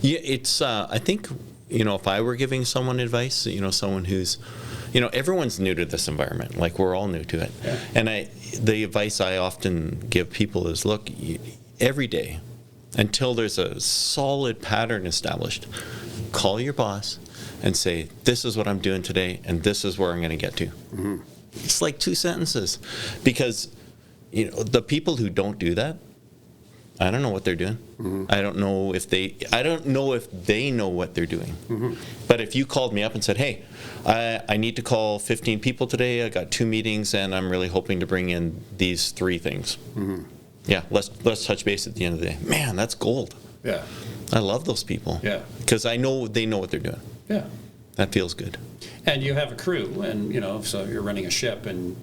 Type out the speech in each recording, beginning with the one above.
Yeah, it's, I think, if I were giving someone advice, someone who's, everyone's new to this environment. Like, we're all new to it. Yeah. And the advice I often give people is, look, every day, until there's a solid pattern established, call your boss and say, this is what I'm doing today, and this is where I'm going to get to. Mm-hmm. It's like 2 sentences. Because, the people who don't do that, I don't know what they're doing. Mm-hmm. I don't know if they know what they're doing. Mm-hmm. But if you called me up and said, hey, I need to call 15 people today, I got 2 meetings, and I'm really hoping to bring in these 3 things. Mm-hmm. Yeah, let's touch base at the end of the day. Man, that's gold. Yeah. I love those people. Yeah. Because I know they know what they're doing. Yeah. That feels good. And you have a crew, and, so you're running a ship, and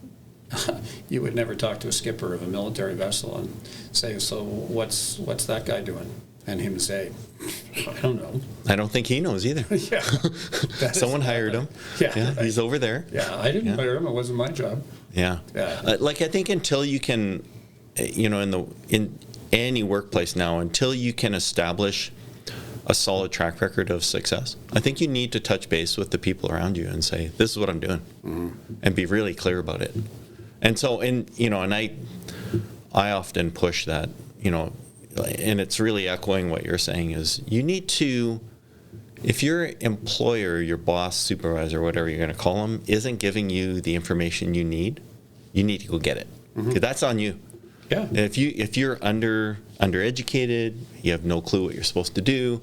you would never talk to a skipper of a military vessel and say, so what's that guy doing? And him say, I don't know. I don't think he knows either. Yeah. Someone hired him. Yeah, he's over there. Yeah, I didn't hire him. It wasn't my job. Yeah. I think until you can, in any workplace now, until you can establish a solid track record of success, I think you need to touch base with the people around you and say, this is what I'm doing, and be really clear about it. And so, and I often push that, and it's really echoing what you're saying, is you need to, if your employer, your boss, supervisor, whatever you're going to call them, isn't giving you the information you need to go get it. Mm-hmm. 'Cause that's on you. Yeah. And if you're undereducated, you have no clue what you're supposed to do.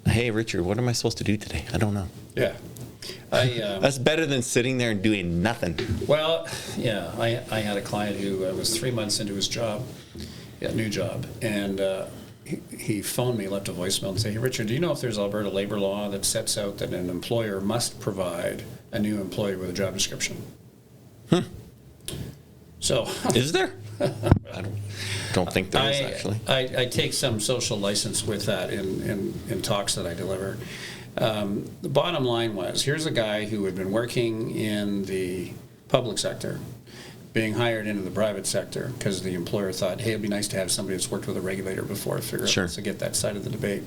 Hey, Richard, what am I supposed to do today? I don't know. Yeah. That's better than sitting there and doing nothing. Well, yeah, I had a client who was 3 months into his job, new job, and he phoned me, left a voicemail, and said, hey, Richard, do you know if there's Alberta labor law that sets out that an employer must provide a new employee with a job description? So is there? I don't think there is, actually. I take some social license with that in talks that I deliver. The bottom line was, here's a guy who had been working in the public sector, being hired into the private sector because the employer thought, hey, it'd be nice to have somebody that's worked with a regulator before to figure out to get that side of the debate.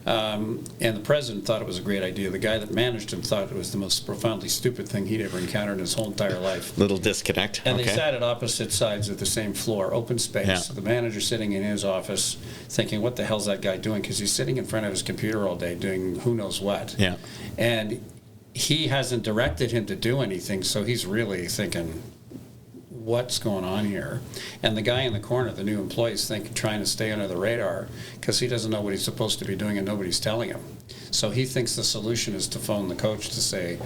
And the president thought it was a great idea. The guy that managed him thought it was the most profoundly stupid thing he'd ever encountered in his whole entire life. Little disconnect. And they sat at opposite sides of the same floor, open space. Yeah. The manager sitting in his office thinking, what the hell's that guy doing? Because he's sitting in front of his computer all day doing who knows what. Yeah. And he hasn't directed him to do anything, so he's really thinking, what's going on here? And the guy in the corner, the new employee, is trying to stay under the radar because he doesn't know what he's supposed to be doing and nobody's telling him. So he thinks the solution is to phone the coach to say,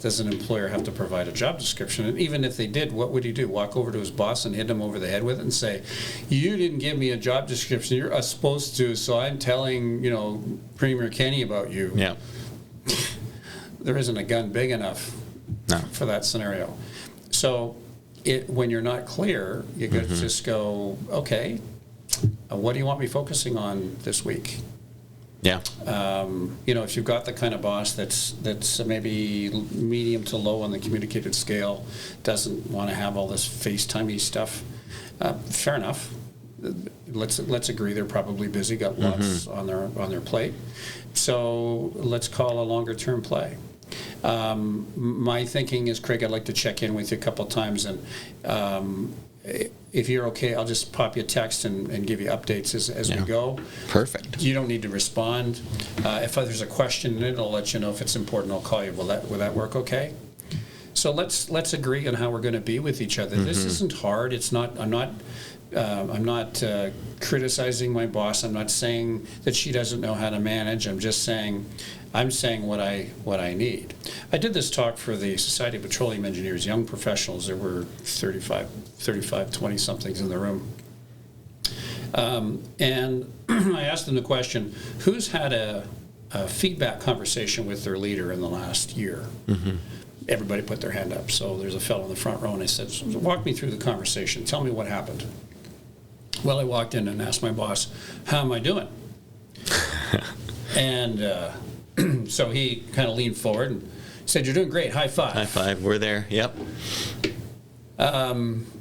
does an employer have to provide a job description? And even if they did, what would he do? Walk over to his boss and hit him over the head with it and say, you didn't give me a job description, you're supposed to, so I'm telling, Premier Kenny about you. Yeah. There isn't a gun big enough for that scenario. So when you're not clear, you got to just go, okay, what do you want me focusing on this week? Yeah. If you've got the kind of boss that's maybe medium to low on the communicated scale, doesn't want to have all this FaceTimey stuff, fair enough. Let's agree they're probably busy, got lots on their plate. So let's call a longer term play. My thinking is, Craig, I'd like to check in with you a couple of times, and if you're okay, I'll just pop you a text and give you updates as we go. Perfect. You don't need to respond. If there's a question in it, I'll let you know. If it's important, I'll call you. Will that work okay? So let's agree on how we're going to be with each other. This isn't hard. It's not. I'm not criticizing my boss. I'm not saying that she doesn't know how to manage. I'm saying what I need. I did this talk for the Society of Petroleum Engineers, young professionals. There were 35, 20-somethings in the room. And I asked them the question, who's had a feedback conversation with their leader in the last year? Everybody put their hand up. So there's a fellow in the front row, and I said, walk me through the conversation. Tell me what happened. Well, I walked in and asked my boss, how am I doing? And so he kind of leaned forward and Said, "You're doing great, high five." High five, we're there, yep.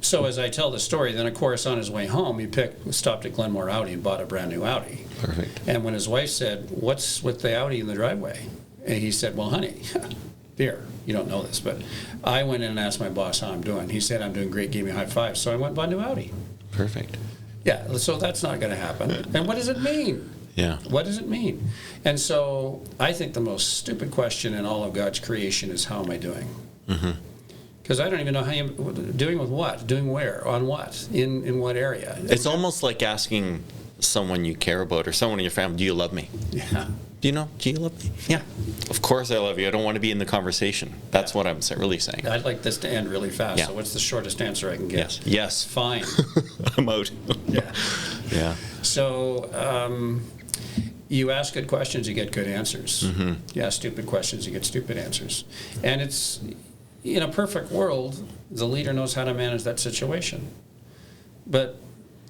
So as I tell the story, then of course on his way home, he stopped at Glenmore Audi and bought a brand new Audi. Perfect. And when his wife said, "What's with the Audi in the driveway?" And he said, "Well, honey, dear, you don't know this, but I went in and asked my boss how I'm doing. He said, I'm doing great, gave me a high five. So I went and bought a new Audi." Perfect. Yeah, so that's not going to happen. And what does it mean? Yeah. What does it mean? And so I think the most stupid question in all of God's creation is, how am I doing? Because I don't even know how you're doing with what, doing where, on what, in what area. It's almost like asking someone you care about or someone in your family, do you love me? Yeah. Do you love me? Yeah. Of course I love you. I don't want to be in the conversation. That's what I'm really saying. I'd like this to end really fast. Yeah. So what's the shortest answer I can get? Yes. Yes. Fine. I'm out. Yeah. Yeah. So you ask good questions, you get good answers. You ask stupid questions, you get stupid answers. And it's, in a perfect world, the leader knows how to manage that situation. But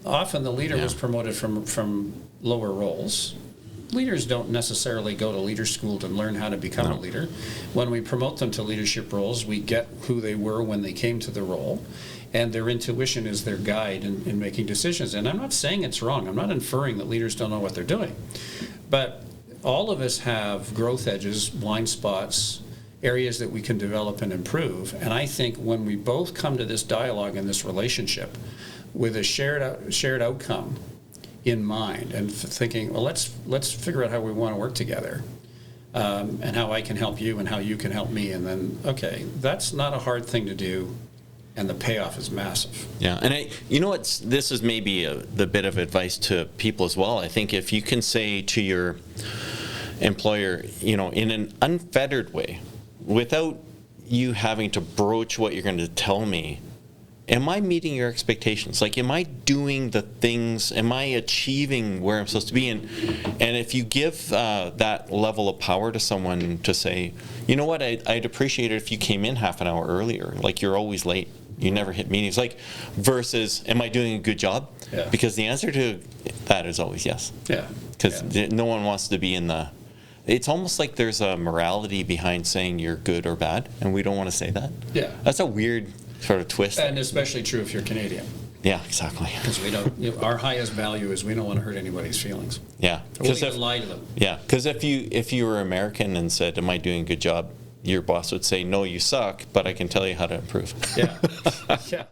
often the leader was promoted from lower roles. Leaders don't necessarily go to leader school to learn how to become a leader. When we promote them to leadership roles, we get who they were when they came to the role, and their intuition is their guide in making decisions. And I'm not saying it's wrong. I'm not inferring that leaders don't know what they're doing. But all of us have growth edges, blind spots, areas that we can develop and improve. And I think when we both come to this dialogue and this relationship with a shared outcome in mind, and thinking, well, let's figure out how we want to work together, and how I can help you and how you can help me, and then, okay, that's not a hard thing to do, and the payoff is massive. Yeah, and you know what? This is maybe the bit of advice to people as well. I think if you can say to your employer, in an unfettered way, without you having to broach what you're going to tell me, am I meeting your expectations? Like, am I doing the things, am I achieving where I'm supposed to be? And if you give that level of power to someone to say, you know what, I'd appreciate it if you came in half an hour earlier, like you're always late, you never hit meetings, like, versus, am I doing a good job? Yeah. Because the answer to that is always yes. Yeah. Because no one wants to be in the, it's almost like there's a morality behind saying you're good or bad, and we don't want to say that. Yeah. That's a weird sort of twist. And especially true if you're Canadian. Yeah, exactly. Because we don't, our highest value is we don't want to hurt anybody's feelings. Yeah. Or we'll even lie to them. Yeah, because if you were American and said, am I doing a good job, your boss would say, no, you suck, but I can tell you how to improve. Yeah. Yeah.